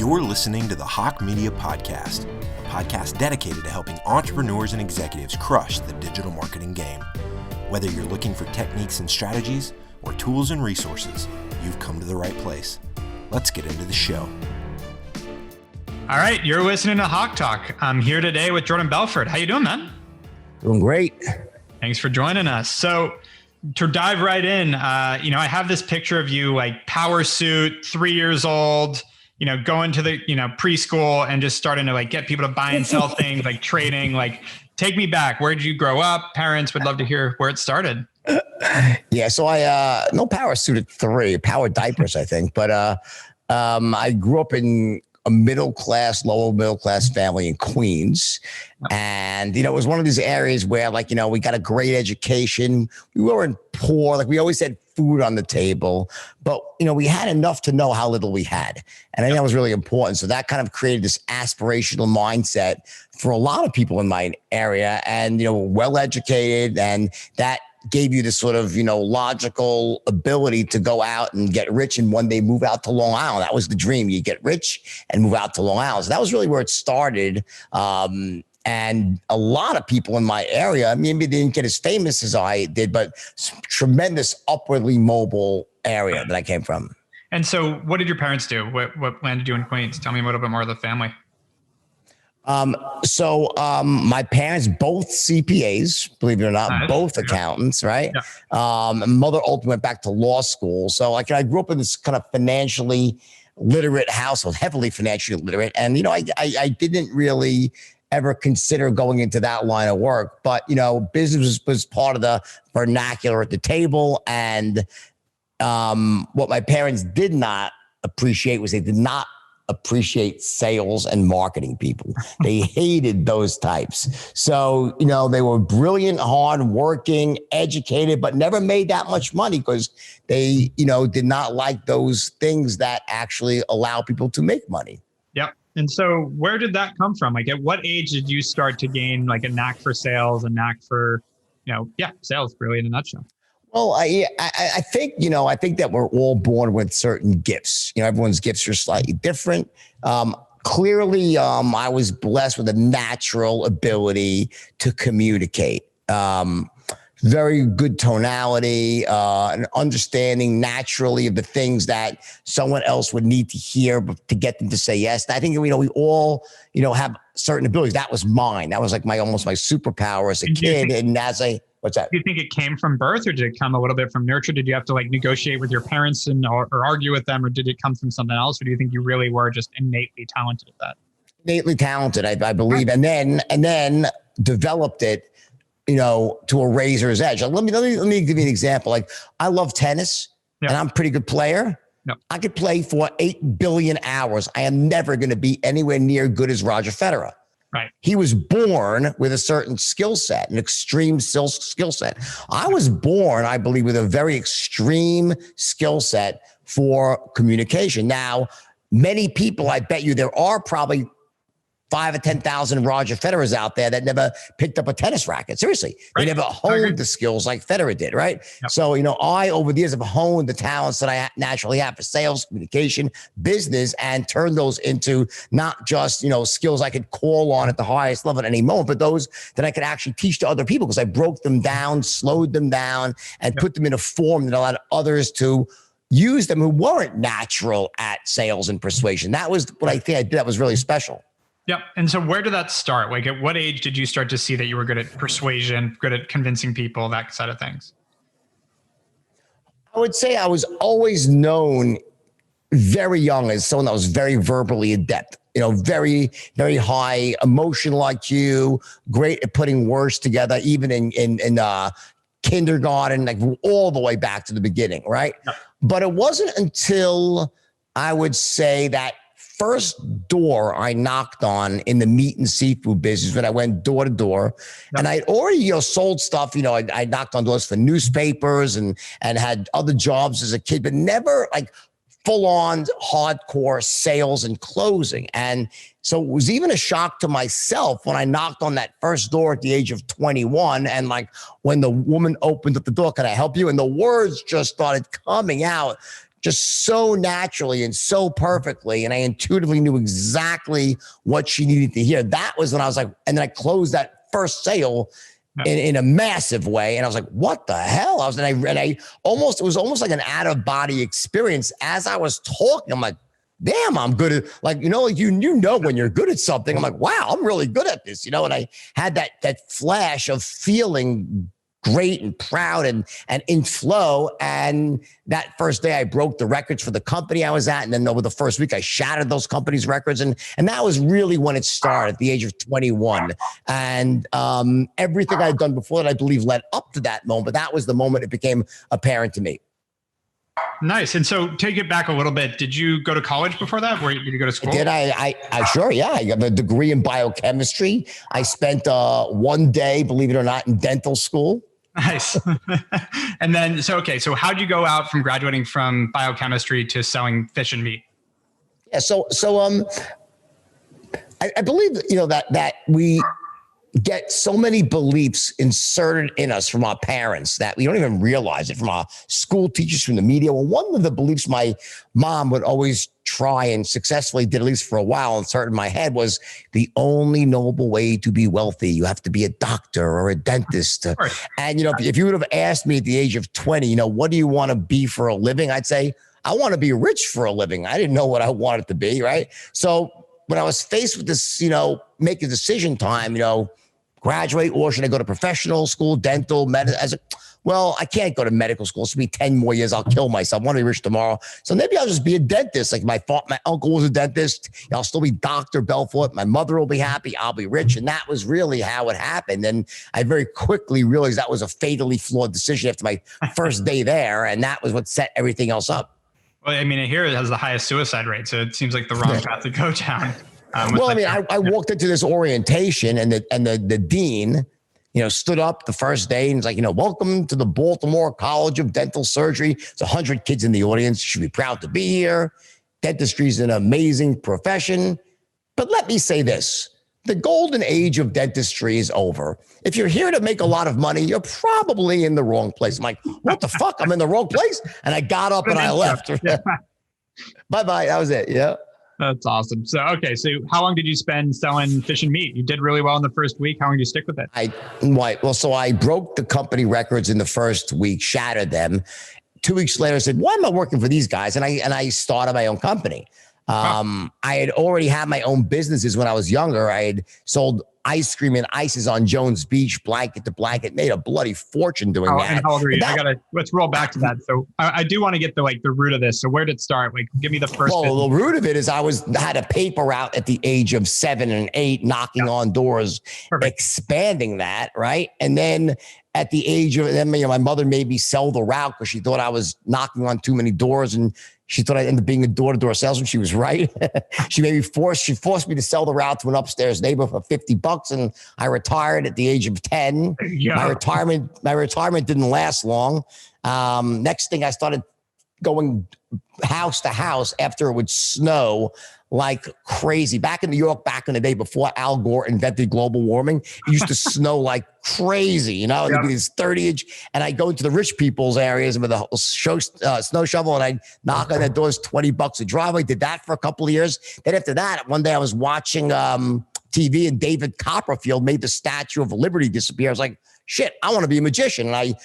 You're listening to the Hawke Media Podcast, a podcast dedicated to helping entrepreneurs and executives crush the digital marketing game. Whether you're looking for techniques and strategies or tools and resources, you've come to the right place. Let's get into the show. All right, you're listening to HawkeTalk. I'm here today with Jordan Belfort. How you doing, man? Doing great. Thanks for joining us. So to dive right in, I have this picture of you like power suit, 3 years old, going to the, preschool and just starting to like get people to buy and sell things, like trading. Like, take me back. Where did you grow up? Parents would love to hear where it started. Yeah, so I no power suit at 3, power diapers, I think. But I grew up in a lower middle class family in Queens. And, it was one of these areas where we got a great education. We weren't poor. Like we always had food on the table, but, we had enough to know how little we had. And I think that was really important. So that kind of created this aspirational mindset for a lot of people in my area and, well-educated, and that gave you this sort of, logical ability to go out and get rich and one day move out to Long Island. That was the dream. You get rich and move out to Long Island. So that was really where it started. And a lot of people in my area, maybe they didn't get as famous as I did, but tremendous upwardly mobile area that I came from. And so what did your parents do? What landed you in Queens? Tell me a little bit more of the family. My parents, both CPAs, believe it or not, nice. Both accountants, right? Yeah. Mother ultimately went back to law school. So I grew up in this kind of financially literate household, heavily financially literate. And, I didn't really ever consider going into that line of work, but, business was part of the vernacular at the table. And, what my parents did not appreciate was they did not appreciate sales and marketing people. They hated those types. So, they were brilliant, hardworking, educated, but never made that much money because they, did not like those things that actually allow people to make money. Yep. And so where did that come from? Like at what age did you start to gain like a knack for sales, a knack for, sales really in a nutshell? Well, I think, I think that we're all born with certain gifts. Everyone's gifts are slightly different. Clearly, I was blessed with a natural ability to communicate. Very good tonality, and understanding naturally of the things that someone else would need to hear to get them to say yes. And I think, we all, have certain abilities. That was mine. That was like almost my superpower as a kid. And what's that? Do you think it came from birth or did it come a little bit from nurture? Did you have to negotiate with your parents or argue with them, or did it come from something else? Or do you think you really were just innately talented at that? Innately talented, I believe. And then developed it, to a razor's edge. Let me give you an example. I love tennis and I'm a pretty good player. Yep. I could play for 8 billion hours. I am never going to be anywhere near good as Roger Federer. Right. He was born with a certain skill set, an extreme skill set. I was born, I believe, with a very extreme skill set for communication. Now, many people, I bet you there are probably 5 or 10,000 Roger Federers out there that never picked up a tennis racket. Seriously, they never honed the skills like Federer did, right? Yep. So, I, over the years, have honed the talents that I naturally have for sales, communication, business, and turned those into not just, skills I could call on at the highest level at any moment, but those that I could actually teach to other people because I broke them down, slowed them down, and put them in a form that allowed others to use them who weren't natural at sales and persuasion. That was what I think I did that was really special. Yep. And so where did that start? At what age did you start to see that you were good at persuasion, good at convincing people, that side of things? I would say I was always known very young as someone that was very verbally adept, very, very high emotional IQ, great at putting words together, even in kindergarten, all the way back to the beginning. Right. Yep. But it wasn't until I would say that first door I knocked on in the meat and seafood business when I went door to door, and I'd already sold stuff. I knocked on doors for newspapers and had other jobs as a kid, but never full on hardcore sales and closing. And so it was even a shock to myself when I knocked on that first door at the age of 21. And when the woman opened up the door, "Can I help you?" And the words just started coming out just so naturally and so perfectly. And I intuitively knew exactly what she needed to hear. That was when I was like, and then I closed that first sale in a massive way. And I was like, what the hell? It was almost like an out of body experience. As I was talking, I'm like, damn, I'm good at, like, you know when you're good at something. I'm like, wow, I'm really good at this, and I had that flash of feeling great and proud and in flow. And that first day I broke the records for the company I was at. And then over the first week, I shattered those companies' records. And that was really when it started at the age of 21. And everything I'd done before that, I believe, led up to that moment. But that was the moment it became apparent to me. Nice. And so take it back a little bit. Did you go to college before that? Did you go to school? Did I sure. Yeah. I got a degree in biochemistry. I spent one day, believe it or not, in dental school. Nice. And then, so how'd you go out from graduating from biochemistry to selling fish and meat? Yeah. So I believe, that we get so many beliefs inserted in us from our parents that we don't even realize it, from our school teachers, from the media. Well, one of the beliefs my mom would always try and successfully did, at least for a while, insert in my head, was the only noble way to be wealthy. You have to be a doctor or a dentist. And, if you would have asked me at the age of 20, what do you want to be for a living? I'd say, I want to be rich for a living. I didn't know what I wanted to be, right? So when I was faced with this, make a decision time, graduate, or should I go to professional school, dental, medicine? Well, I can't go to medical school. It's going to be 10 more years. I'll kill myself. I want to be rich tomorrow. So maybe I'll just be a dentist. Like my uncle was a dentist. I'll still be Dr. Belfort. My mother will be happy. I'll be rich. And that was really how it happened. And I very quickly realized that was a fatally flawed decision after my first day there. And that was what set everything else up. Well, I mean, here it has the highest suicide rate. So it seems like the wrong path to go down. I walked into this orientation and the dean, stood up the first day and was like, welcome to the Baltimore College of Dental Surgery. It's 100 kids in the audience. You should be proud to be here. Dentistry is an amazing profession. But let me say this. The golden age of dentistry is over. If you're here to make a lot of money, you're probably in the wrong place. I'm like, what the fuck? I'm in the wrong place? And I got up and I left. Bye-bye. That was it. Yeah. That's awesome. So how long did you spend selling fish and meat? You did really well in the first week. How long did you stick with it? So I broke the company records in the first week, shattered them. 2 weeks later, I said, why am I working for these guys? And I started my own company. I had already had my own businesses when I was younger. I had sold ice cream and ices on Jones Beach, blanket to blanket, made a bloody fortune doing that. And how old are you? Let's roll back to that. So I do want to get the root of this. So where did it start? Like, give me the first. Well, the root of it is I had a paper route at the age of 7 and 8, knocking on doors, expanding that. Right. And then at the age of, my mother made me sell the route because she thought I was knocking on too many doors, and she thought I'd end up being a door-to-door salesman. She was right. She forced me to sell the route to an upstairs neighbor for $50, and I retired at the age of 10. Yeah. My retirement didn't last long. Next thing, I started going house to house after it would snow like crazy. Back in New York, back in the day before Al Gore invented global warming, it used to snow like crazy, It'd be this 30-inch. And I go into the rich people's areas with a snow shovel, and I knock on their doors, $20 a driveway. Did that for a couple of years. Then after that, one day I was watching TV, and David Copperfield made the Statue of Liberty disappear. I was like, shit, I want to be a magician. And I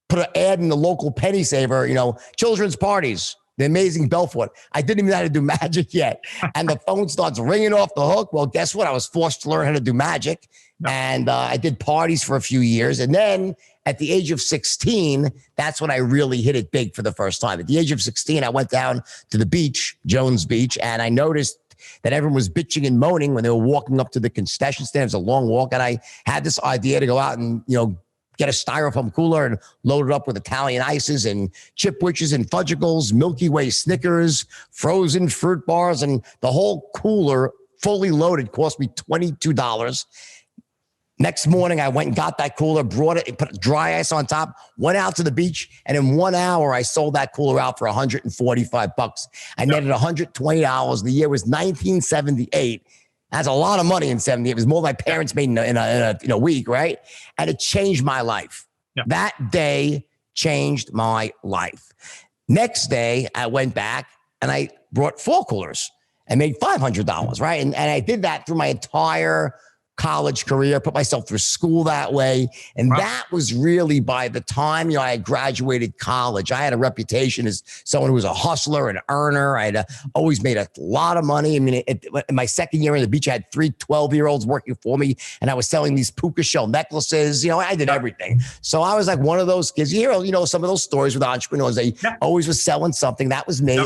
put an ad in the local penny saver, children's parties, the amazing Belfort. I didn't even know how to do magic yet. And the phone starts ringing off the hook. Well, guess what? I was forced to learn how to do magic. And I did parties for a few years. And then at the age of 16, that's when I really hit it big for the first time. At the age of 16, I went down to the beach, Jones Beach, and I noticed that everyone was bitching and moaning when they were walking up to the concession stand. It was a long walk. And I had this idea to go out and, get a styrofoam cooler and load it up with Italian ices and chipwiches and fudgicles, Milky Way Snickers, frozen fruit bars, and the whole cooler fully loaded cost me $22. Next morning, I went and got that cooler, brought it, put dry ice on top, went out to the beach, and in 1 hour, I sold that cooler out for $145. I netted $120. The year was 1978. That's a lot of money in 70. It was more my parents made in a week, right? And it changed my life. Yeah. That day changed my life. Next day, I went back and I brought 4 coolers and made $500, right? And I did that through my entire college career, put myself through school that way. And that was really by the time, I had graduated college. I had a reputation as someone who was a hustler, an earner. I had always made a lot of money. I mean, in my second year in the beach, I had 3 12-year-olds working for me, and I was selling these puka shell necklaces. I did everything. So I was like one of those kids. You hear, some of those stories with entrepreneurs. They always was selling something. That was me.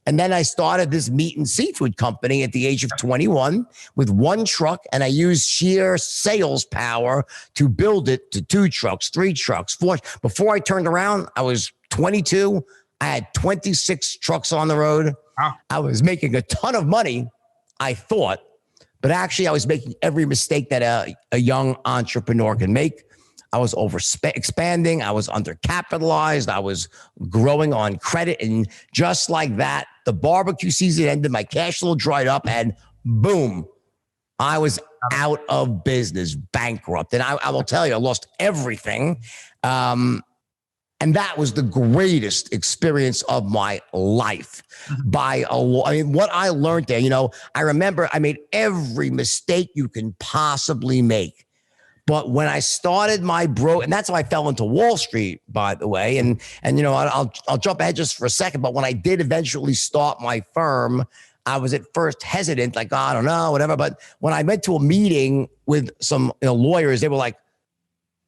And then I started this meat and seafood company at the age of 21 with 1 truck. And I used sheer sales power to build it to 2 trucks, 3 trucks, 4. Before I turned around, I was 22. I had 26 trucks on the road. Wow. I was making a ton of money, I thought, but actually I was making every mistake that a young entrepreneur can make. I was expanding. I was undercapitalized. I was growing on credit. And just like that, the barbecue season ended. My cash flow dried up and boom, I was out of business, bankrupt. And I will tell you, I lost everything. And that was the greatest experience of my life by a lot. I mean, what I learned there, I remember I made every mistake you can possibly make. But when I started my and that's how I fell into Wall Street, by the way. And I'll jump ahead just for a second. But when I did eventually start my firm, I was at first hesitant, like, I don't know, whatever. But when I went to a meeting with some lawyers, they were like,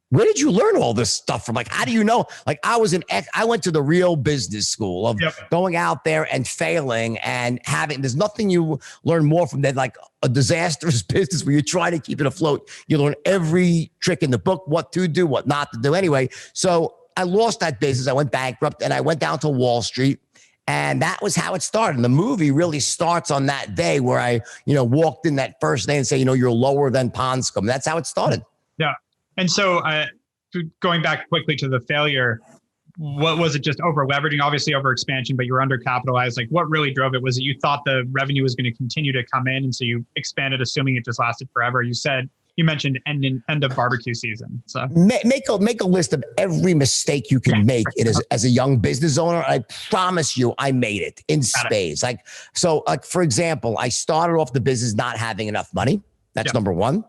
where did you learn all this stuff from? Like, how do you know? Like, I went to the real business school of going out there and failing and there's nothing you learn more from that, like a disastrous business where you're trying to keep it afloat. You learn every trick in the book, what to do, what not to do. Anyway, so I lost that business. I went bankrupt and I went down to Wall Street. And that was how it started. And the movie really starts on that day where I, walked in that first day and say, you're lower than pond scum. That's how it started. Yeah. And so going back quickly to the failure, what was it? Just over leveraging, obviously over expansion, but you were undercapitalized. Like, what really drove it? Was it you thought the revenue was going to continue to come in, and so you expanded, assuming it just lasted forever? You mentioned end of barbecue season. So make a list of every mistake you can make as a young business owner. I promise you, I made it in spades. Like for example, I started off the business not having enough money. That's number one.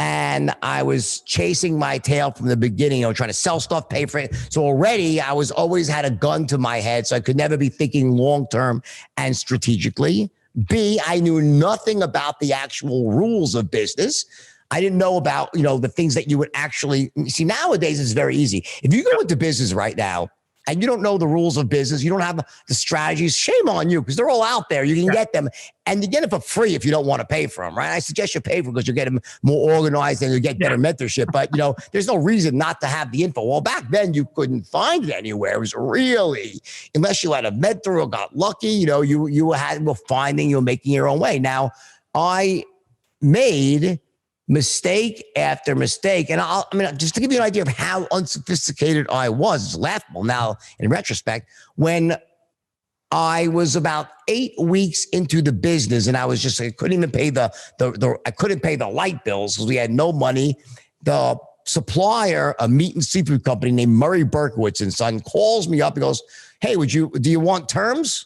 And I was chasing my tail from the beginning, trying to sell stuff, pay for it. So already I was always had a gun to my head. So I could never be thinking long-term and strategically. B, I knew nothing about the actual rules of business. I didn't know about, the things that you would actually see. Nowadays, it's very easy. If you go into business right now and you don't know the rules of business, you don't have the strategies, shame on you, because they're all out there. You can get them, and you get them for free if you don't want to pay for them, right? I suggest you pay for them because you'll get them more organized and you'll get better mentorship. But, there's no reason not to have the info. Well, back then you couldn't find it anywhere. It was really, unless you had a mentor or got lucky, you were finding, you're making your own way. Now, I made mistake after mistake. And just to give you an idea of how unsophisticated I was, it's laughable now in retrospect, when I was about 8 weeks into the business and I couldn't even pay I couldn't pay the light bills because we had no money. The supplier, a meat and seafood company named Murray Berkowitz and Son, calls me up and goes, hey, do you want terms?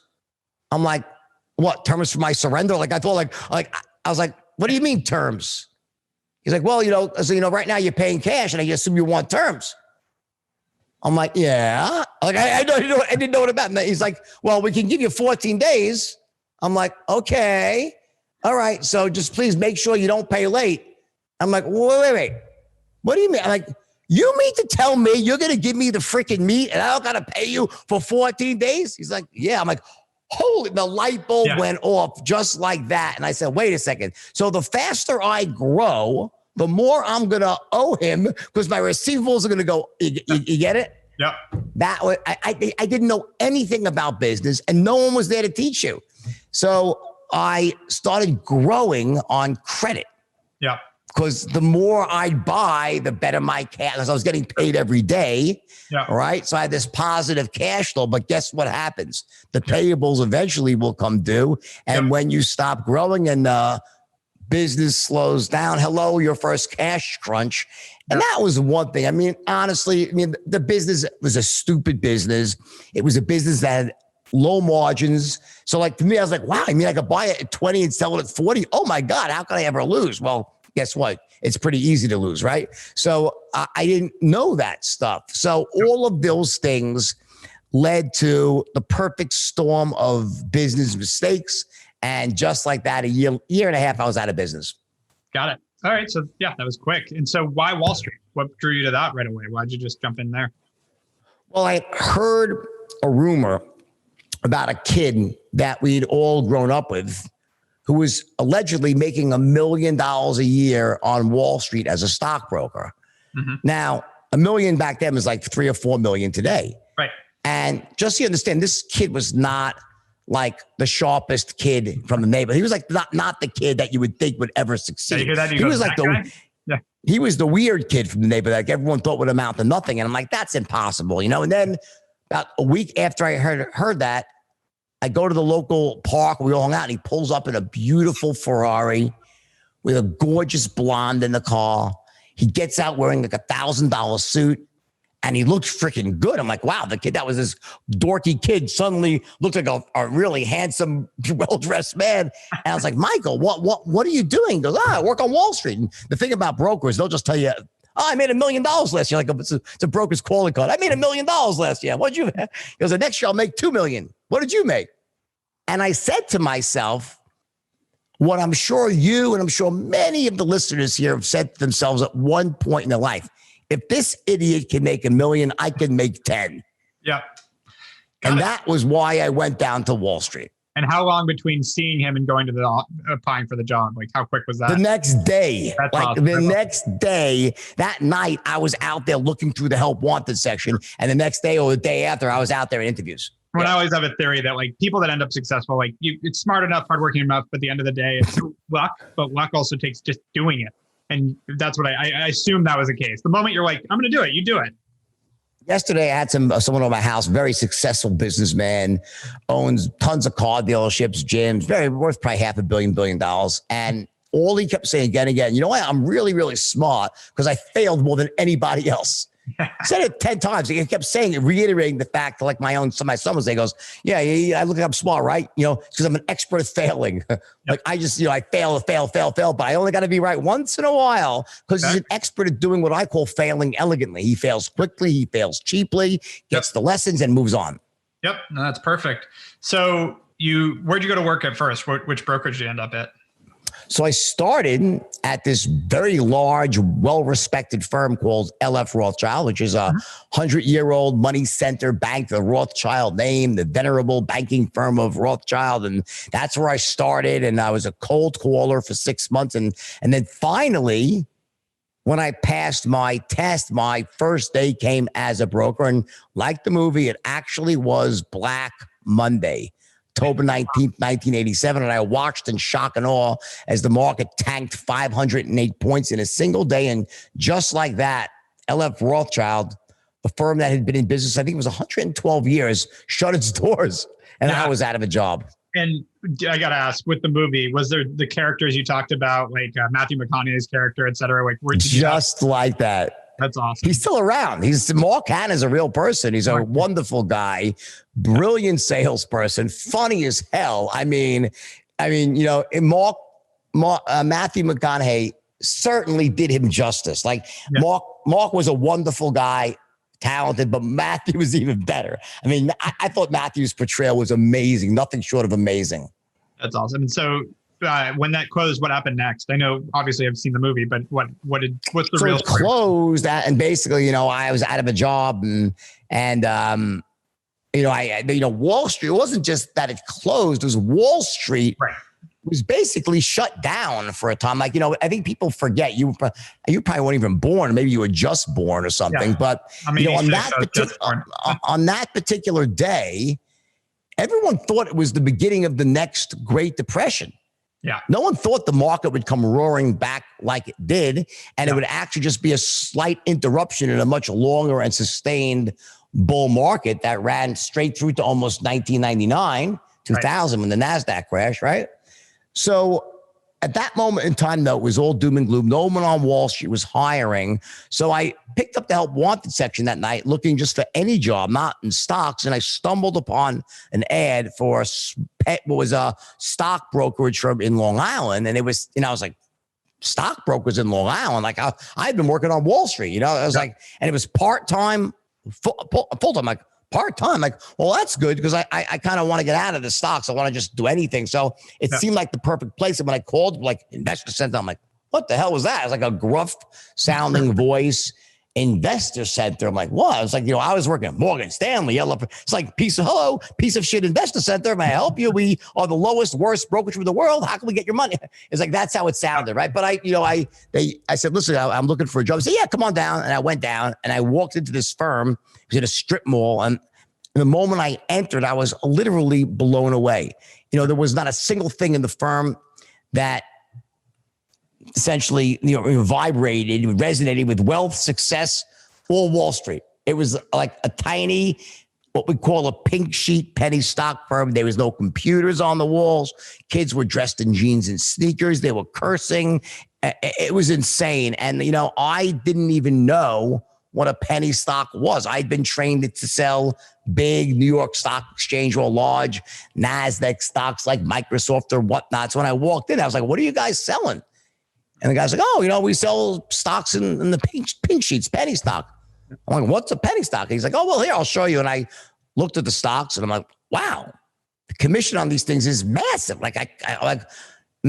I'm like, what, terms for my surrender? Like, I thought I was like, what do you mean terms? He's like, well, right now you're paying cash and I assume you want terms. I'm like, yeah. Like, I didn't know what about. And he's like, well, we can give you 14 days. I'm like, okay. All right. So just please make sure you don't pay late. I'm like, wait. What do you mean? I'm like, you mean to tell me you're going to give me the freaking meat and I don't got to pay you for 14 days? He's like, yeah. I'm like, holy, the light bulb went off just like that. And I said, wait a second. So the faster I grow, the more I'm going to owe him because my receivables are going to go, you get it? Yeah. That was, I didn't know anything about business and no one was there to teach you. So I started growing on credit. Yeah. Because the more I'd buy, the better my cash, because I was getting paid every day. Yeah. All right. So I had this positive cash flow. But guess what happens? The payables eventually will come due. And when you stop growing and business slows down. Hello, your first cash crunch. And that was one thing. I mean, honestly, the business was a stupid business. It was a business that had low margins. So like to me, I was like, wow, I mean, I could buy it at 20 and sell it at 40. Oh my God, how could I ever lose? Well, guess what? It's pretty easy to lose, right? So I didn't know that stuff. So all of those things led to the perfect storm of business mistakes. And just like that, a year and a half, I was out of business. Got it. All right. So yeah, that was quick. And so why Wall Street? What drew you to that right away? Why'd you just jump in there? Well, I heard a rumor about a kid that we'd all grown up with who was allegedly making $1 million a year on Wall Street as a stockbroker. Mm-hmm. Now, $1 million back then was like 3 or 4 million today. Right. And just so you understand, this kid was not like the sharpest kid from the neighborhood. He was like not the kid that you would think would ever succeed. You hear that? He was like he was the weird kid from the neighborhood. Like everyone thought would amount to nothing. And I'm like, that's impossible, you know? And then about a week after I heard that, I go to the local park. We all hung out and he pulls up in a beautiful Ferrari with a gorgeous blonde in the car. He gets out wearing like $1,000 suit. And he looked freaking good. I'm like, wow, the kid that was this dorky kid suddenly looked like a really handsome, well-dressed man. And I was like, Michael, what are you doing? He goes, I work on Wall Street. And the thing about brokers, they'll just tell you, I made $1 million last year. Like it's a broker's calling card. I made $1 million last year. What'd you? He goes, the next year I'll make $2 million. What did you make? And I said to myself, what I'm sure you and I'm sure many of the listeners here have said to themselves at one point in their life, if this idiot can make $1 million, I can make 10. Yeah. And that was why I went down to Wall Street. And how long between seeing him and going to the applying for the job? Like how quick was that? The next day. That's like awesome. the next day, that night, I was out there looking through the help wanted section. And the next day or the day after, I was out there in interviews. Well, I always have a theory that like people that end up successful, like it's smart enough, hardworking enough, but at the end of the day, it's luck. But luck also takes just doing it. And that's what I assume that was the case. The moment you're like, I'm going to do it, you do it. Yesterday, I had someone on my house, very successful businessman, owns tons of car dealerships, gyms, very worth probably $500 billion. And all he kept saying again and again, you know what? I'm really, really smart because I failed more than anybody else. Said it 10 times. He kept saying it, reiterating the fact like my son was there. He goes, yeah, I look like I'm smart, right? You know, because I'm an expert at failing. Like I just, I fail, but I only got to be right once in a while because he's an expert at doing what I call failing elegantly. He fails quickly, he fails cheaply, gets the lessons and moves on. Yep, no, that's perfect. So where'd you go to work at first? Which brokerage did you end up at? So I started at this very large, well-respected firm called LF Rothschild, which is a 100-year-old money center bank, the Rothschild name, the venerable banking firm of Rothschild. And that's where I started. And I was a cold caller for 6 months. And then finally, when I passed my test, my first day came as a broker. And like the movie, it actually was Black Monday. October 19th, 1987. And I watched in shock and awe as the market tanked 508 points in a single day. And just like that, LF Rothschild, the firm that had been in business, I think it was 112 years, shut its doors. And I was out of a job. And I got to ask, with the movie, was there the characters you talked about, like Matthew McConaughey's character, et cetera? Like, just like that. That's awesome. He's still around. Mark Hanna's a real person. He's a wonderful guy, brilliant salesperson, funny as hell. I mean, you know, Matthew McConaughey certainly did him justice. Like Mark was a wonderful guy, talented, but Matthew was even better. I mean, I thought Matthew's portrayal was amazing, nothing short of amazing. That's awesome. And so when that closed, what happened next? I know, obviously, I've seen the movie, but what's the real story? Closed that, and basically, you know, I was out of a job, and you know, Wall Street. It wasn't just that it closed; it was Wall Street. Right. Was basically shut down for a time. Like, you know, I think people forget you probably weren't even born. Maybe you were just born or something. Yeah. But you know, on that particular day, everyone thought it was the beginning of the next Great Depression. Yeah. No one thought the market would come roaring back like it did, and it would actually just be a slight interruption in a much longer and sustained bull market that ran straight through to almost 1999, 2000 when the NASDAQ crashed, right? So at that moment in time, though, it was all doom and gloom. No one on Wall Street was hiring. So I picked up the Help Wanted section that night looking just for any job, not in stocks. And I stumbled upon an ad for what was a stock brokerage firm in Long Island. And it was, I was like, stockbrokers in Long Island? Like I'd been working on Wall Street, I was like, and it was part-time, full-time, like part-time. Like, well, that's good because I kind of want to get out of the stocks. I want to just do anything. So it seemed like the perfect place. And when I called like Investor Center, I'm like, what the hell was that? It was like a gruff sounding voice. Investor Center. I'm like, what? I was like, I was working at Morgan Stanley. It's like piece of shit Investor Center. May I help you? We are the lowest, worst brokerage in the world. How can we get your money? It's like, that's how it sounded. Right. But I said, listen, I'm looking for a job. I said, yeah, come on down. And I went down and I walked into this firm. It was in a strip mall. And the moment I entered, I was literally blown away. There was not a single thing in the firm that essentially, vibrated, resonated with wealth, success, or Wall Street. It was like a tiny, what we call a pink sheet penny stock firm. There was no computers on the walls. Kids were dressed in jeans and sneakers. They were cursing. It was insane. And, I didn't even know what a penny stock was. I'd been trained to sell big New York Stock Exchange or large NASDAQ stocks like Microsoft or whatnot. So when I walked in, I was like, what are you guys selling? And the guy's like, oh, we sell stocks in the pink sheets, penny stock. I'm like, what's a penny stock? And he's like, oh, well, here, I'll show you. And I looked at the stocks and I'm like, wow, the commission on these things is massive. Like, and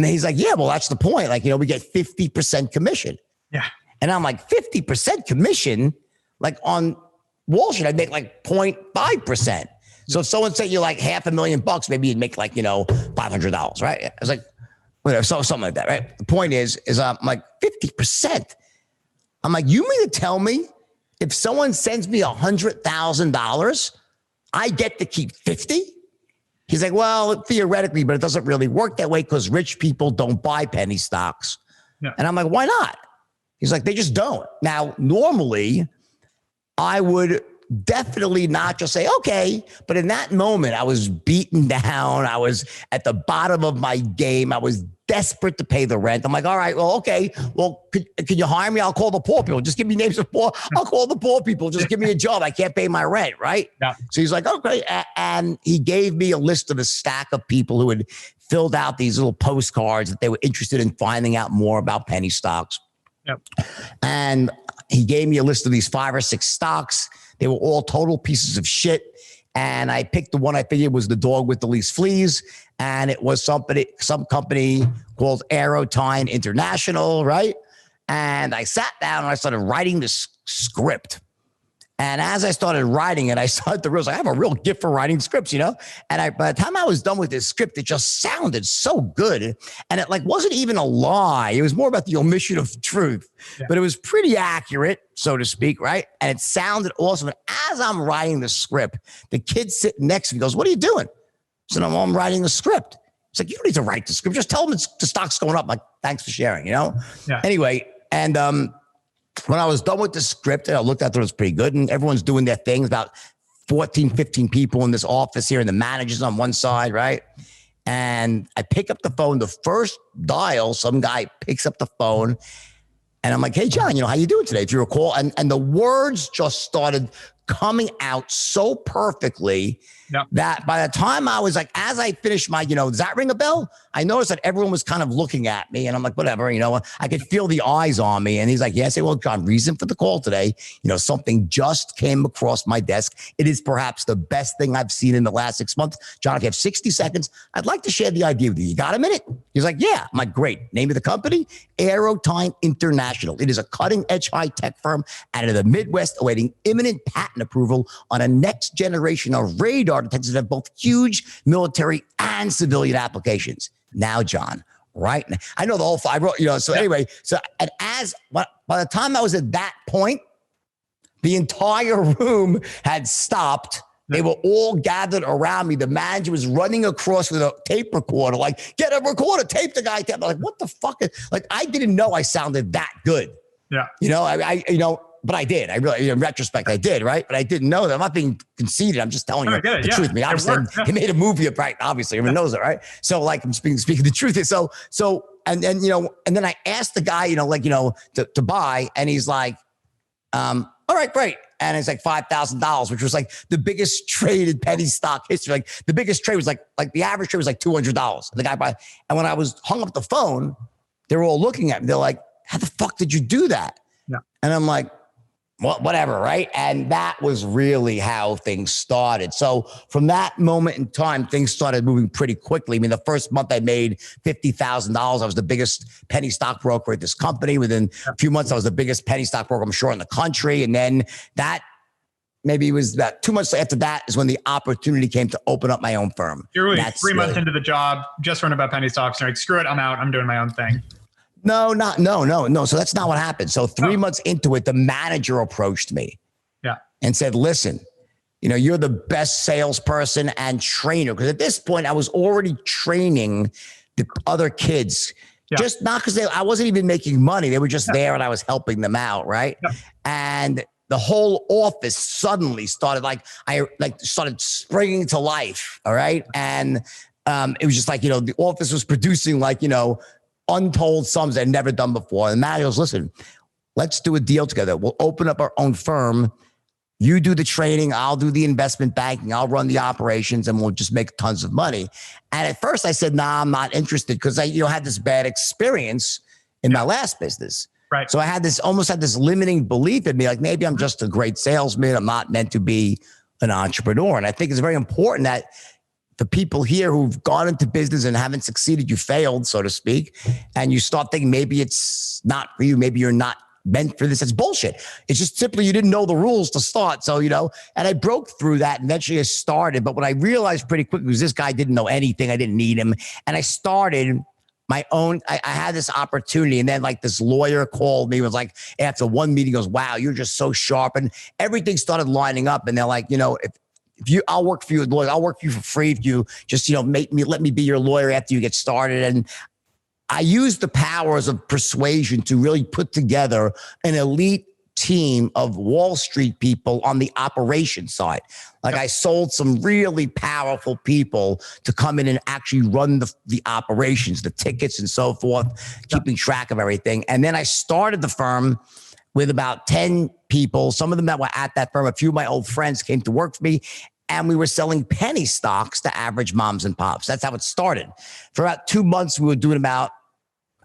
he's like, yeah, well, that's the point. Like, we get 50% commission. Yeah. And I'm like, 50% commission, like on Wall Street, I'd make like 0.5%. So if someone said you like $500,000, maybe you'd make like, $500, right? I was like, whatever, so something like that, right? The point is I'm like 50%. I'm like, you mean to tell me if someone sends me $100,000, I get to keep 50? He's like, well, theoretically, but it doesn't really work that way because rich people don't buy penny stocks. Yeah. And I'm like, why not? He's like, they just don't. Now, normally, I would definitely not just say, okay. But in that moment, I was beaten down. I was at the bottom of my game. I was desperate to pay the rent. I'm like, all right, well, okay. Well, could you hire me? I'll call the poor people. Just give me names of poor. I'll call the poor people. Just give me a job. I can't pay my rent, right? Yeah. So he's like, okay. And he gave me a list of a stack of people who had filled out these little postcards that they were interested in finding out more about penny stocks. Yep. And he gave me a list of these 5 or 6 stocks. They were all total pieces of shit. And I picked the one I figured was the dog with the least fleas. And it was some company called Aerotine International, right? And I sat down and I started writing this script. And as I started writing it, I started to realize I have a real gift for writing scripts, And by the time I was done with this script, it just sounded so good. And it like wasn't even a lie. It was more about the omission of truth, but it was pretty accurate, so to speak, right? And it sounded awesome. And as I'm writing the script, the kid sitting next to me goes, what are you doing? So I'm writing the script. It's like, you don't need to write the script. Just tell them the stock's going up. I'm like, thanks for sharing, Yeah. Anyway, and when I was done with the script, I looked at it, it was pretty good. And everyone's doing their things, about 14, 15 people in this office here, and the manager's on one side, right? And I pick up the phone, the first dial, some guy picks up the phone, and I'm like, hey, John, how you doing today? If you recall, and the words just started coming out so perfectly that by the time I was like, as I finished my, does that ring a bell? I noticed that everyone was kind of looking at me, and I'm like, whatever, I could feel the eyes on me. And he's like, yeah. I say, well, John, reason for the call today, something just came across my desk. It is perhaps the best thing I've seen in the last 6 months. John, I have 60 seconds. I'd like to share the idea with you. You got a minute? He's like, yeah. I'm like, great. Name of the company, Aerotine International. It is a cutting edge high tech firm out of the Midwest awaiting imminent patent approval on a next generation of radar detectors that have both huge military and civilian applications. Now, John, right now, I know the whole I wrote, so anyway, and by the time I was at that point, the entire room had stopped. They were all gathered around me. The manager was running across with a tape recorder, like, get a recorder, tape the guy. I'm like, what the fuck? Like, I didn't know I sounded that good. Yeah. But I did. I really, in retrospect, I did, right? But I didn't know that. I'm not being conceited. I'm just telling you the truth. Obviously, he made a movie, right? Obviously, everyone knows it, right? So, like, I'm speaking the truth. So and then, and then I asked the guy, to buy, and he's like, all right, great. And it's like $5,000, which was like the biggest trade in penny stock history. Like the biggest trade was like the average trade was like $200. The guy bought, and when I was hung up the phone, they were all looking at me. They're like, how the fuck did you do that? Yeah. And I'm like, well, whatever, right? And that was really how things started. So from that moment in time, things started moving pretty quickly. I mean, the first month I made $50,000. I was the biggest penny stock broker at this company. Within a few months, I was the biggest penny stock broker, I'm sure, in the country. And then that, maybe it was about 2 months after that is when the opportunity came to open up my own firm. You're really 3 months into the job, just learned about penny stocks. And you're like, screw it, I'm out. I'm doing my own thing. No. So that's not what happened. So 3 months into it, the manager approached me and said, listen, you're the best salesperson and trainer. Because at this point, I was already training the other kids, just not because I wasn't even making money. They were just there and I was helping them out. Right. Yeah. And the whole office suddenly started started springing to life. All right. And it was just like, the office was producing untold sums I'd never done before. And the manager goes, listen, let's do a deal together. We'll open up our own firm. You do the training. I'll do the investment banking. I'll run the operations and we'll just make tons of money. And at first I said, nah, I'm not interested because I had this bad experience in my last business. Right. So I almost had this limiting belief in me, like maybe I'm just a great salesman. I'm not meant to be an entrepreneur. And I think it's very important that the people here who've gone into business and haven't succeeded, you failed, so to speak, and you start thinking maybe it's not for you, maybe you're not meant for this. It's bullshit. It's just simply you didn't know the rules to start. So, and I broke through that and eventually I started. But what I realized pretty quickly was this guy didn't know anything. I didn't need him. And I started my own, I had this opportunity. And then this lawyer called me, was like, after one meeting, goes, wow, you're just so sharp. And everything started lining up. And they're like, I'll work for you as a lawyer. I'll work for you for free if you just, let me be your lawyer after you get started. And I used the powers of persuasion to really put together an elite team of Wall Street people on the operations side. I sold some really powerful people to come in and actually run the operations, the tickets and so forth, keeping track of everything. And then I started the firm with about 10 people. Some of them that were at that firm, a few of my old friends came to work for me, and we were selling penny stocks to average moms and pops. That's how it started. For about 2 months, we were doing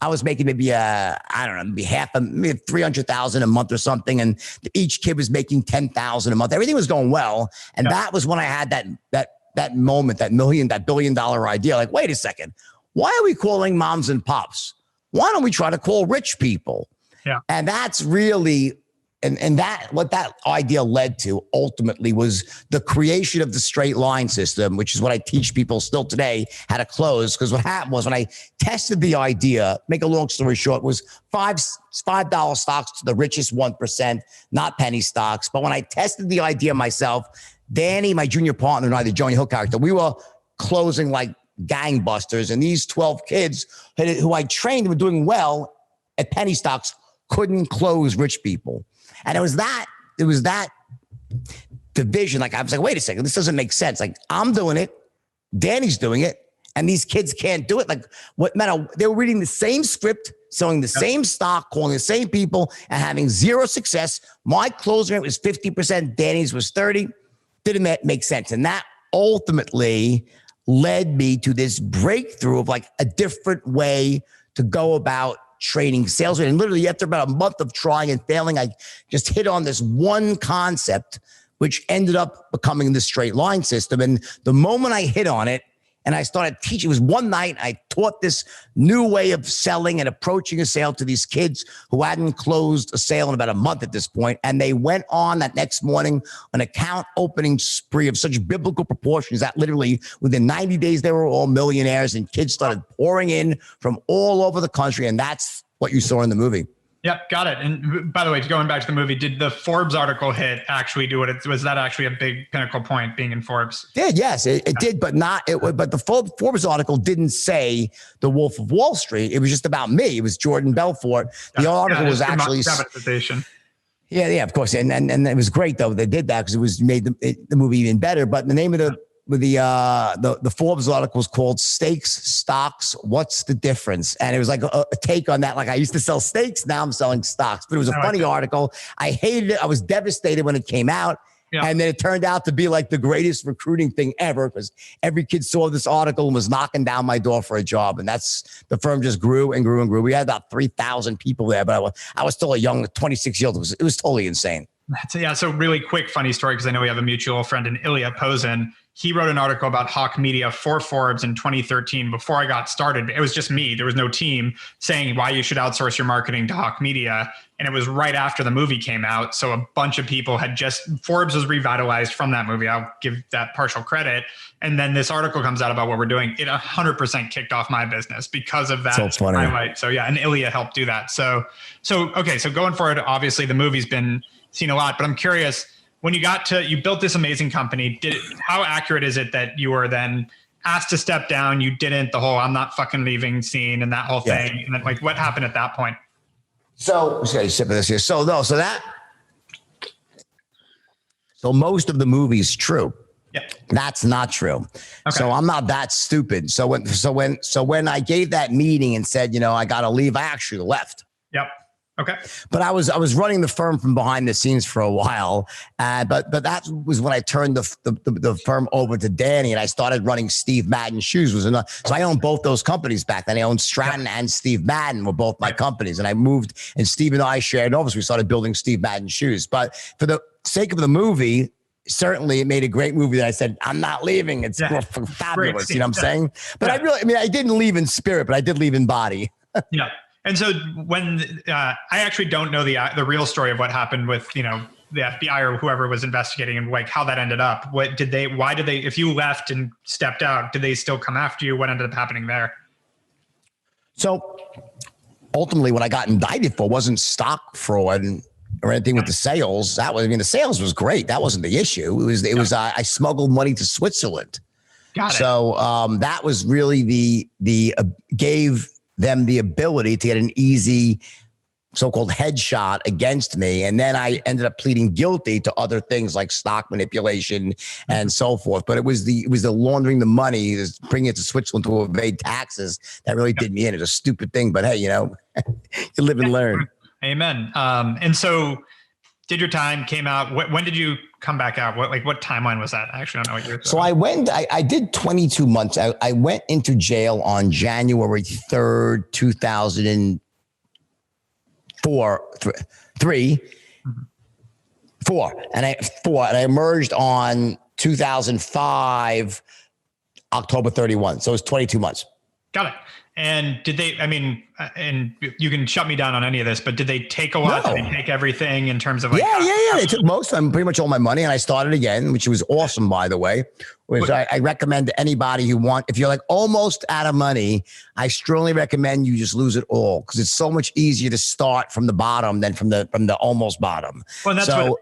I was making maybe maybe $300,000 a month or something. And each kid was making $10,000 a month. Everything was going well. And that was when I had that moment, that $1 billion idea. Like, wait a second, why are we calling moms and pops? Why don't we try to call rich people? Yeah. And that's really, and that what that idea led to ultimately was the creation of the straight line system, which is what I teach people still today how to close. Because what happened was when I tested the idea, make a long story short, was $5 stocks to the richest 1%, not penny stocks. But when I tested the idea myself, Danny, my junior partner, and I, the Johnny Hook character, we were closing like gangbusters. And these 12 kids who I trained were doing well at penny stocks couldn't close rich people. And it was that division. I was like, wait a second, this doesn't make sense. I'm doing it, Danny's doing it, and these kids can't do it. What matter? They were reading the same script, selling the same stock, calling the same people, and having zero success. My closing rate was 50%, Danny's was 30%. Didn't make sense. And that ultimately led me to this breakthrough of a different way to go about training sales. And literally after about a month of trying and failing, I just hit on this one concept, which ended up becoming the straight line system. And the moment I hit on it and I started teaching, it was one night I taught this new way of selling and approaching a sale to these kids who hadn't closed a sale in about a month at this point. And they went on that next morning an account opening spree of such biblical proportions that literally within 90 days, they were all millionaires, and kids started pouring in from all over the country. And that's what you saw in the movie. Yep, got it. And by the way, going back to the movie, did the Forbes article hit actually do what was that actually a big pinnacle point being in Forbes? Yes, it did, but but the Forbes article didn't say the Wolf of Wall Street. It was just about me. It was Jordan Belfort. The article was actually Yeah, of course. And it was great though. They did that because it was made the movie even better. But the name of the Forbes article was called "Steaks, Stocks, What's the Difference?" And it was like a take on that. Like I used to sell steaks, now I'm selling stocks. But it was a funny article. I hated it. I was devastated when it came out. Yeah. And then it turned out to be like the greatest recruiting thing ever because every kid saw this article and was knocking down my door for a job. And the firm just grew and grew and grew. We had about 3,000 people there, but I was still a young 26-year-old. It was totally insane. So really quick, funny story, because I know we have a mutual friend in Ilya Pozin. He wrote an article about Hawke Media for Forbes in 2013. Before I got started, it was just me. There was no team saying why you should outsource your marketing to Hawke Media. And it was right after the movie came out. So a bunch of people Forbes was revitalized from that movie. I'll give that partial credit. And then this article comes out about what we're doing. It 100% kicked off my business because of that highlight. So yeah, and Ilya helped do that. So going forward, obviously the movie's been seen a lot, but I'm curious, when you built this amazing company, how accurate is it that you were then asked to step down? You didn't, the whole "I'm not fucking leaving" scene and that whole thing. And then like, what happened at that point? So most of the movie's true. Yeah. That's not true. Okay. So I'm not that stupid. So when I gave that meeting and said, I got to leave, I actually left. Yep. Okay. But I was running the firm from behind the scenes for a while. But that was when I turned the firm over to Danny and I started running Steve Madden Shoes. So I owned both those companies back then. I owned Stratton and Steve Madden were both my companies. And I moved and Steve and I shared over. So we started building Steve Madden Shoes. But for the sake of the movie, certainly it made a great movie that I said, I'm not leaving. It's fabulous. You know what I'm saying? But I didn't leave in spirit, but I did leave in body. Yeah. And so when I actually don't know the real story of what happened with, the FBI or whoever was investigating and like how that ended up. Why did they, if you left and stepped out, did they still come after you? What ended up happening there? So ultimately what I got indicted for wasn't stock fraud or anything with the sales. The sales was great. That wasn't the issue. It was I smuggled money to Switzerland. Got it. So that was really gave them the ability to get an easy so-called headshot against me. And then I ended up pleading guilty to other things like stock manipulation and so forth. But it was the laundering the money, bringing it to Switzerland to evade taxes that really did me in. It's a stupid thing, but hey, you live and learn. Amen. And so did your time, came out. When did you come back out? What timeline was that? I actually don't know what you're So I did 22 months. I went into jail on January 3rd, 2004, and I emerged on 2005, October 31. So it was 22 months. Got it. And did they, and you can shut me down on any of this, but did they take a lot? No. Did they take everything in terms of Yeah. They took most of them, pretty much all my money. And I started again, which was awesome, by the way. I recommend to anybody if you're like almost out of money, I strongly recommend you just lose it all because it's so much easier to start from the bottom than from the almost bottom. Well, and that's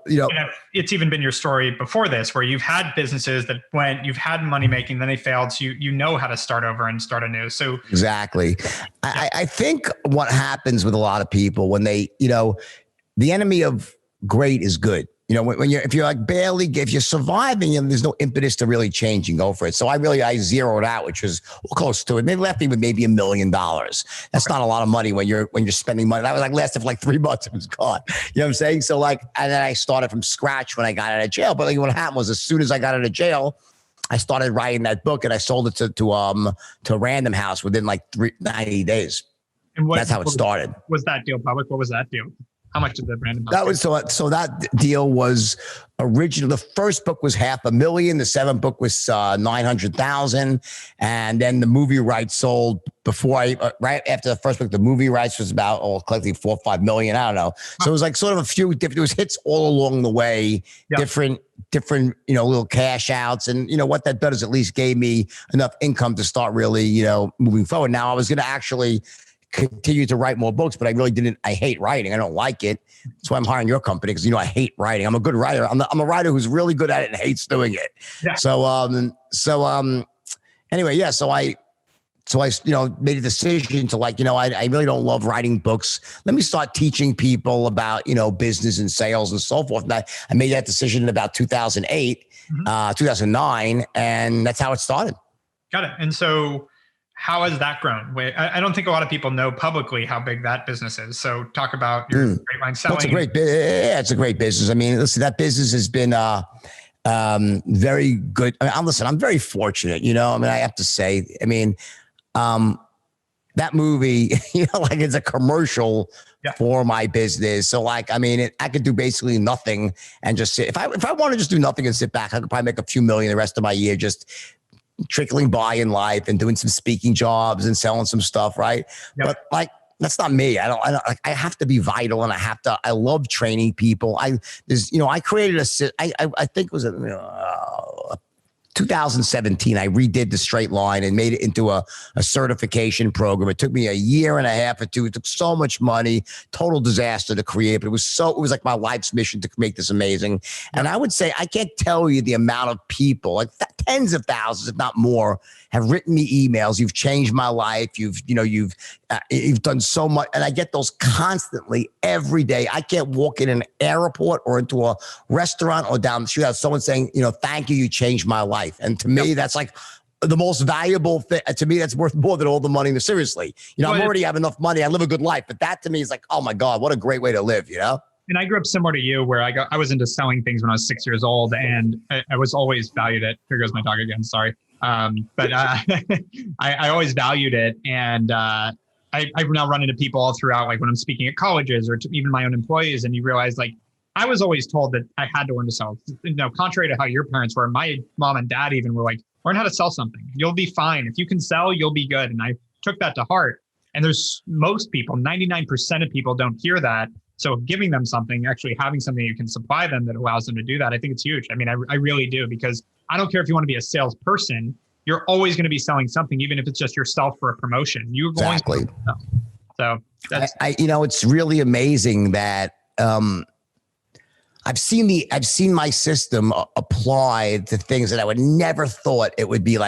it's even been your story before this, where you've had businesses that you've had money making, then they failed. So you know how to start over and start anew. So exactly. I think what happens with a lot of people when they, the enemy of great is good. If you're like if you're surviving, there's no impetus to really change and go for it. So I zeroed out, which was close to it. They left me with maybe $1 million. That's not a lot of money when you're spending money. That was lasted for 3 months. It was gone. You know what I'm saying? So and then I started from scratch when I got out of jail. But what happened was as soon as I got out of jail, I started writing that book and I sold it to Random House within 90 days. And that's how it started. Was that deal public? What was that deal? How much did the Random House? That was so that deal was original. The first book was $500,000. The seventh book was 900,000, and then the movie rights sold right after the first book. The movie rights was about collectively $4 or $5 million. I don't know. So it was sort of a few different. It was hits all along the way. Yep. Different little cash outs, and what that did is at least gave me enough income to start really moving forward. Now I was going to actually continue to write more books, but I really didn't. I hate writing. I don't like it. That's why I'm hiring your company because I hate writing. I'm a good writer. I'm a writer who's really good at it and hates doing it. Yeah. So anyway, yeah. So I So I, made a decision to I really don't love writing books. Let me start teaching people about, business and sales and so forth. And I made that decision in about 2008, 2009, and that's how it started. Got it. And so how has that grown? I don't think a lot of people know publicly how big that business is. So talk about your great line selling. It's a great business. I mean, listen, that business has been very good. I'm very fortunate, I have to say, that movie, it's a commercial for my business. So I could do basically nothing and just sit. If I want to just do nothing and sit back, I could probably make a few million the rest of my year, just trickling by in life and doing some speaking jobs and selling some stuff. Right. Yep. But that's not me. I have to be vital, and I love training people. I created I think it was 2017, I redid the straight line and made it into a certification program. It took me a year and a half or two. It took so much money, total disaster to create, but it was like my life's mission to make this amazing. And I would say, I can't tell you the amount of people, tens of thousands, if not more, have written me emails. You've changed my life. You've done so much. And I get those constantly every day. I can't walk in an airport or into a restaurant or down the street without someone saying, thank you, you changed my life. And to me, that's like the most valuable thing. To me, that's worth more than all the money. Seriously, I already have enough money. I live a good life. But that to me is like, oh my God, what a great way to live, And I grew up similar to you, where I was into selling things when I was 6 years old, and I was always valued it. Here goes my dog again. Sorry. But I always valued it. And I've now run into people all throughout, like when I'm speaking at colleges or to even my own employees, and you realize I was always told that I had to learn to sell. Contrary to how your parents were, my mom and dad even were like, learn how to sell something. You'll be fine. If you can sell, you'll be good. And I took that to heart. And there's most people, 99% of people don't hear that. So giving them something, actually having something you can supply them that allows them to do that, I think it's huge. I really do, because I don't care if you want to be a salesperson, you're always going to be selling something, even if it's just yourself for a promotion. You're going to sell. So that's, it's really amazing that I've seen my system applied to things that I would never thought it would be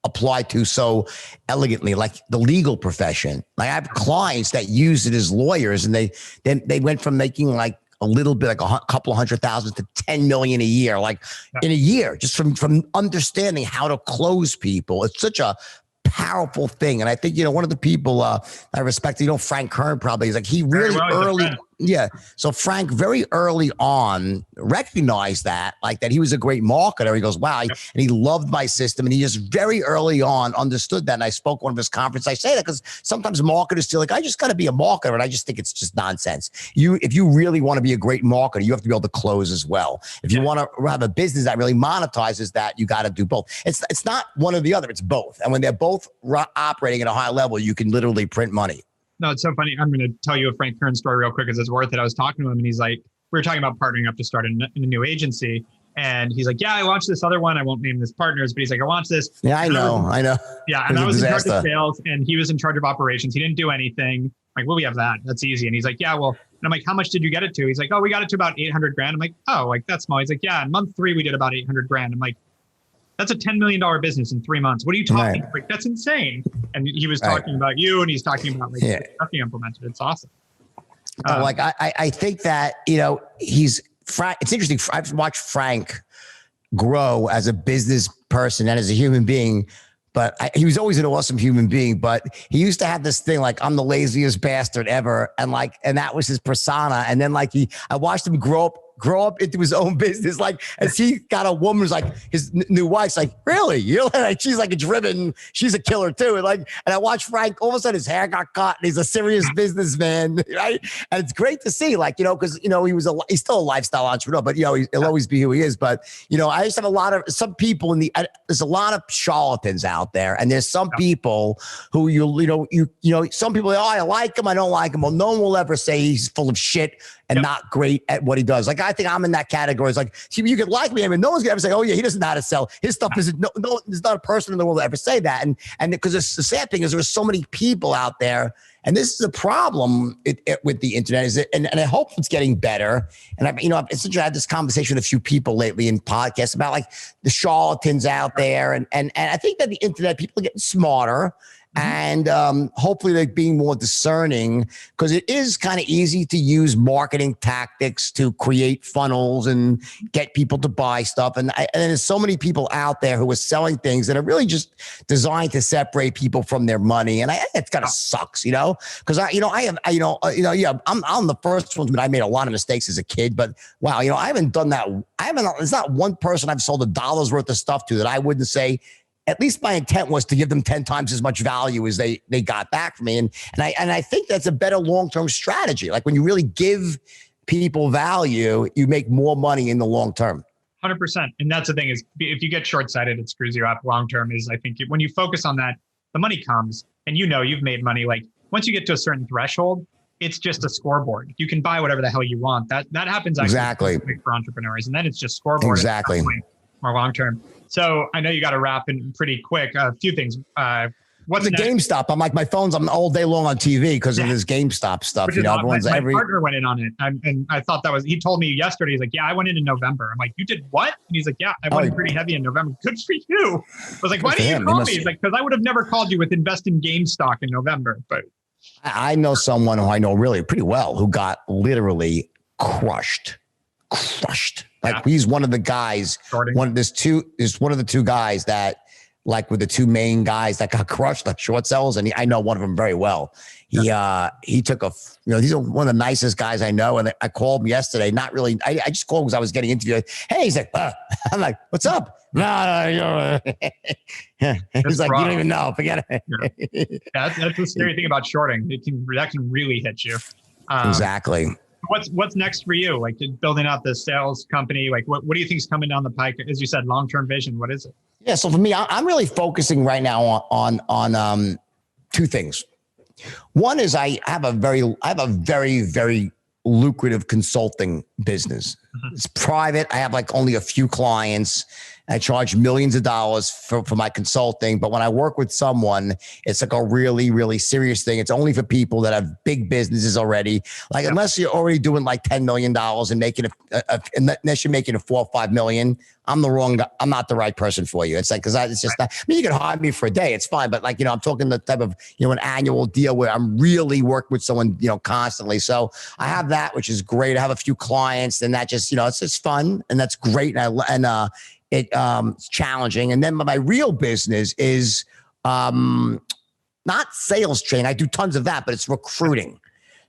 applied to so elegantly, like the legal profession. I have clients that use it as lawyers, and they went from making a little bit, a couple of $100,000 to 10 million a year, in a year, just from understanding how to close people. It's such a powerful thing. And I think, one of the people I respect, Frank Kern probably is he really early. Yeah. So Frank very early on recognized that he was a great marketer. He goes, wow. And he loved my system. And he just very early on understood that. And I spoke at one of his conferences. I say that because sometimes marketers feel I just got to be a marketer. And I just think it's just nonsense. If you really want to be a great marketer, you have to be able to close as well. If you want to have a business that really monetizes that, you got to do both. It's not one or the other. It's both. And when they're both operating at a high level, you can literally print money. No, it's so funny. I'm going to tell you a Frank Kern story real quick because it's worth it. I was talking to him, and he's like, we were talking about partnering up to start a new agency. And he's like, yeah, I launched this other one. I won't name this partners, but he's like, I launched this. Yeah, I know. Yeah. And I was in charge of sales, and he was in charge of operations. He didn't do anything. I'm like, well, we have that. That's easy. And he's like, yeah, well, and I'm like, how much did you get it to? He's like, oh, we got it to about 800 grand. I'm like, oh, that's small. He's like, yeah, in month 3, we did about 800 grand. I'm like, that's a $10 million business in 3 months. What are you talking? Right. That's insane. And he was talking about you, and he's talking about stuff he implemented. It's awesome. I think that, he's Frank. It's interesting. I've watched Frank grow as a business person and as a human being, but he was always an awesome human being. But he used to have this thing I'm the laziest bastard ever. And that was his persona. And then I watched him grow up into his own business. As he got a woman who's his new wife's really? You're she's driven. She's a killer too. And I watched Frank, all of a sudden his hair got cut and he's a serious businessman, right? And it's great to see, because, he's still a lifestyle entrepreneur, but, he'll always be who he is. But, I just have some people there's a lot of charlatans out there. And there's some people who some people, I like him, I don't like him. Well, no one will ever say he's full of shit and not great at what he does. I think I'm in that category. It's you could like me, no one's gonna ever say, oh yeah, he doesn't know how to sell. His stuff isn't. No, there's not a person in the world that ever say that. And because the sad thing is, there's so many people out there, and this is a problem with the internet. And I hope it's getting better. And I've had this conversation with a few people lately in podcasts about the charlatans out there, and I think that the internet, people are getting smarter. And hopefully they're being more discerning, because it is kind of easy to use marketing tactics to create funnels and get people to buy stuff. And there's so many people out there who are selling things that are really just designed to separate people from their money. And it kind of sucks, because I'm the first one, but I made a lot of mistakes as a kid. But wow, I haven't done that. There's not one person I've sold $1 worth of stuff to that I wouldn't say, at least my intent was to give them 10 times as much value as they got back from me. And I think that's a better long-term strategy. Like when you really give people value, you make more money in the long term. 100%. And that's the thing is, if you get short-sighted, it screws you up. Long-term is, I think when you focus on that, the money comes, and you've made money. Like once you get to a certain threshold, it's just a scoreboard. You can buy whatever the hell you want. That happens actually for entrepreneurs. And then it's just scoreboard. Exactly. More long-term. So I know you got to wrap in pretty quick. A few things. What's the GameStop? I'm like, I'm all day long on TV because of this GameStop stuff. My partner went in on it. And I thought he told me yesterday, he's like, yeah, I went in November. I'm like, you did what? And he's like, yeah, I went in pretty heavy in November. Good for you. I was like, why didn't you call me? He's like, because I would have never called you with invest in GameStop in November. But I know someone who I know really pretty well who got literally crushed. Like he's one of the guys, one of the two guys that like were the two main guys that got crushed, like short sellers. And I know one of them very well. He took he's one of the nicest guys I know. And I called him yesterday. Not really. I just called because I was getting interviewed. Hey, he's like, I'm like, what's up? No. He's like, you don't even know. Forget it. That's the scary thing about shorting. That can really hit you. Exactly. What's next for you? Like building out the sales company? Like what do you think is coming down the pike? As you said, long-term vision. What is it? Yeah. So for me, I'm really focusing right now on two things. One is I have a very, very lucrative consulting business. Mm-hmm. It's private. I have like only a few clients. I charge millions of dollars for my consulting. But when I work with someone, it's like a really, really serious thing. It's only for people that have big businesses already. Like unless you're already doing like $10 million and making unless you're making a 4 or 5 million, I'm not the right person for you. It's like, it's just not, you can hire me for a day. It's fine. But like, I'm talking the type of, an annual deal where I'm really working with someone, constantly. So I have that, which is great. I have a few clients and that just, it's just fun and that's great. It's challenging. And then my real business is not sales training. I do tons of that, but it's recruiting.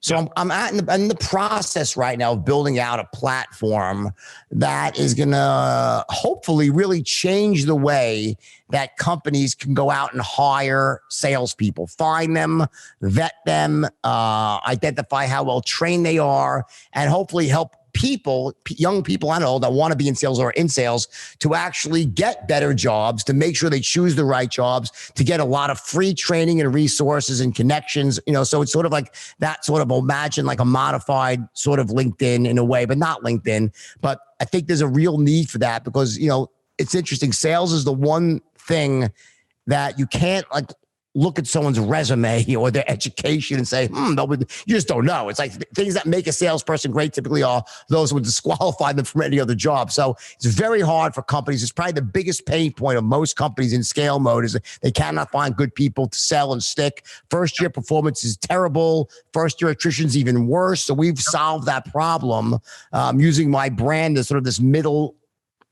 So I'm in the process right now of building out a platform that is going to hopefully really change the way that companies can go out and hire salespeople, find them, vet them, identify how well trained they are, and hopefully help young people I know that want to be in sales or in sales to actually get better jobs, to make sure they choose the right jobs, to get a lot of free training and resources and connections, so it's sort of like that sort of imagine like a modified sort of LinkedIn in a way, but not LinkedIn. But I think there's a real need for that because, it's interesting. Sales is the one thing that you can't like look at someone's resume or their education and say, you just don't know. It's like things that make a salesperson great typically are those who would disqualify them from any other job. So it's very hard for companies. It's probably the biggest pain point of most companies in scale mode is they cannot find good people to sell and stick. First year performance is terrible. First year attrition is even worse. So we've solved that problem using my brand as sort of this middle,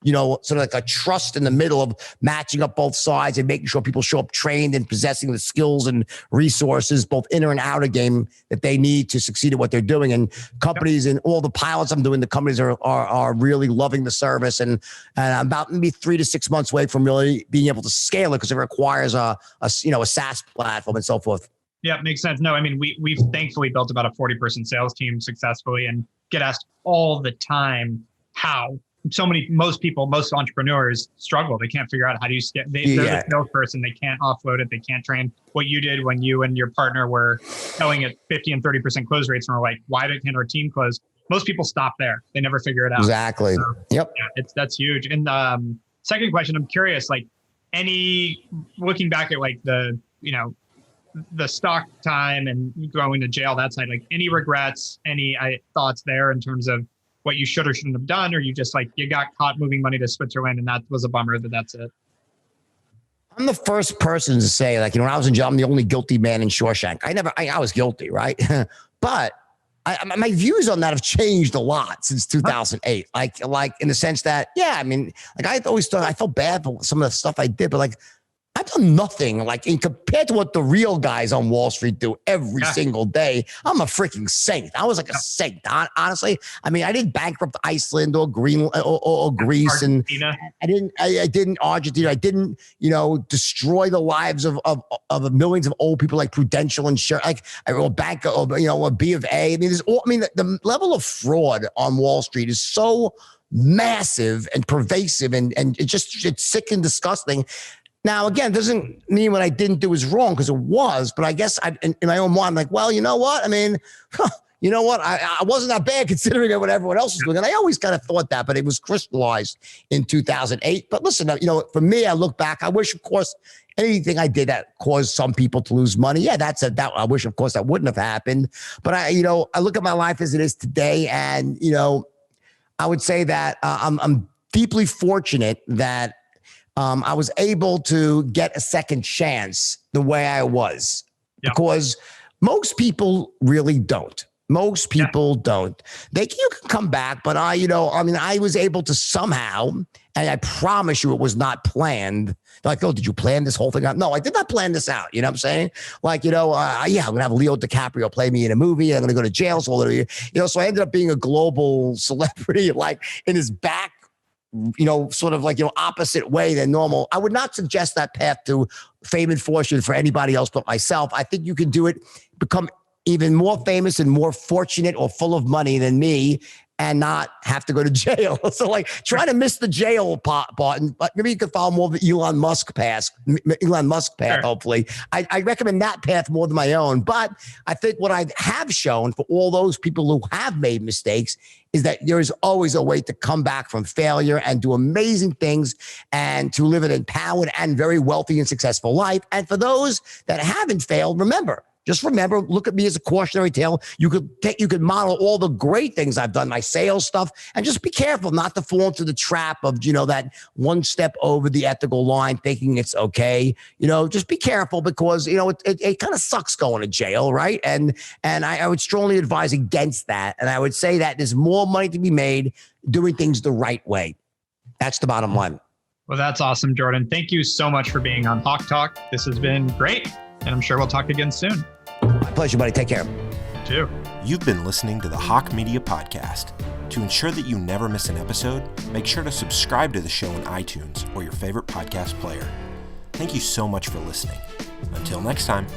sort of like a trust in the middle of matching up both sides and making sure people show up trained and possessing the skills and resources, both inner and outer game that they need to succeed at what they're doing. And companies and all the pilots I'm doing, the companies are really loving the service. And I'm about maybe 3 to 6 months away from really being able to scale it because it requires a SaaS platform and so forth. Yeah, makes sense. No, I mean, we've thankfully built about a 40-person sales team successfully and get asked all the time how. Most entrepreneurs struggle. They can't figure out how do you scale. They're a salesperson. They can't offload it. They can't train. What you did when you and your partner were selling at 50 and 30% close rates and were like, why can't our team close? Most people stop there. They never figure it out. Exactly. So, yep. Yeah, that's huge. And second question, I'm curious, like looking back at like the stock time and going to jail, that side, like any regrets, any thoughts there in terms of what you should or shouldn't have done, or you just like, you got caught moving money to Switzerland and that was a bummer that's it? I'm the first person to say, like, when I was in jail, I'm the only guilty man in Shawshank. I was guilty, right? But my views on that have changed a lot since 2008. Like in the sense that, yeah, I mean, like I always thought I felt bad for some of the stuff I did, but like I've done nothing like in compared to what the real guys on Wall Street do every single day. I'm a freaking saint. I was like a saint, honestly. I mean, I didn't bankrupt Iceland or or Greece, Argentina. And I didn't Argentina. I didn't, destroy the lives of millions of old people like Prudential Insurance, like or bank or a B of A. I mean, the level of fraud on Wall Street is so massive and pervasive, and it's sick and disgusting. Now, again, it doesn't mean what I didn't do is wrong, because it was. But I guess in my own mind, I'm like, well, you know what? I mean, you know what? I wasn't that bad considering what everyone else was doing. And I always kind of thought that, but it was crystallized in 2008. But listen, for me, I look back. I wish, of course, anything I did that caused some people to lose money. Yeah, that I wish, of course, that wouldn't have happened. But I look at my life as it is today, and I would say that I'm deeply fortunate that I was able to get a second chance the way I was, because most people really don't. Most people don't. You can come back, but I was able to somehow, and I promise you it was not planned. They're like, oh, did you plan this whole thing out? No, I did not plan this out. You know what I'm saying? Like, I'm going to have Leo DiCaprio play me in a movie. I'm going to go to jail. So I ended up being a global celebrity, like in his back, sort of like, opposite way than normal. I would not suggest that path to fame and fortune for anybody else but myself. I think you can do it, become even more famous and more fortunate or full of money than me, and not have to go to jail. So like try to miss the jail part, but maybe you could follow more of the Elon Musk path, sure. Hopefully. I recommend that path more than my own. But I think what I have shown for all those people who have made mistakes is that there is always a way to come back from failure and do amazing things, and to live an empowered and very wealthy and successful life. And for those that haven't failed, just remember, look at me as a cautionary tale. You could model all the great things I've done, my sales stuff, and just be careful not to fall into the trap of, that one step over the ethical line, thinking it's okay. Just be careful, because, it kind of sucks going to jail, right? And I would strongly advise against that. And I would say that there's more money to be made doing things the right way. That's the bottom line. Well, that's awesome, Jordan. Thank you so much for being on HawkeTalk. This has been great, and I'm sure we'll talk again soon. My pleasure, buddy. Take care. You too. You've been listening to the Hawke Media Podcast. To ensure that you never miss an episode, make sure to subscribe to the show in iTunes or your favorite podcast player. Thank you so much for listening. Until next time.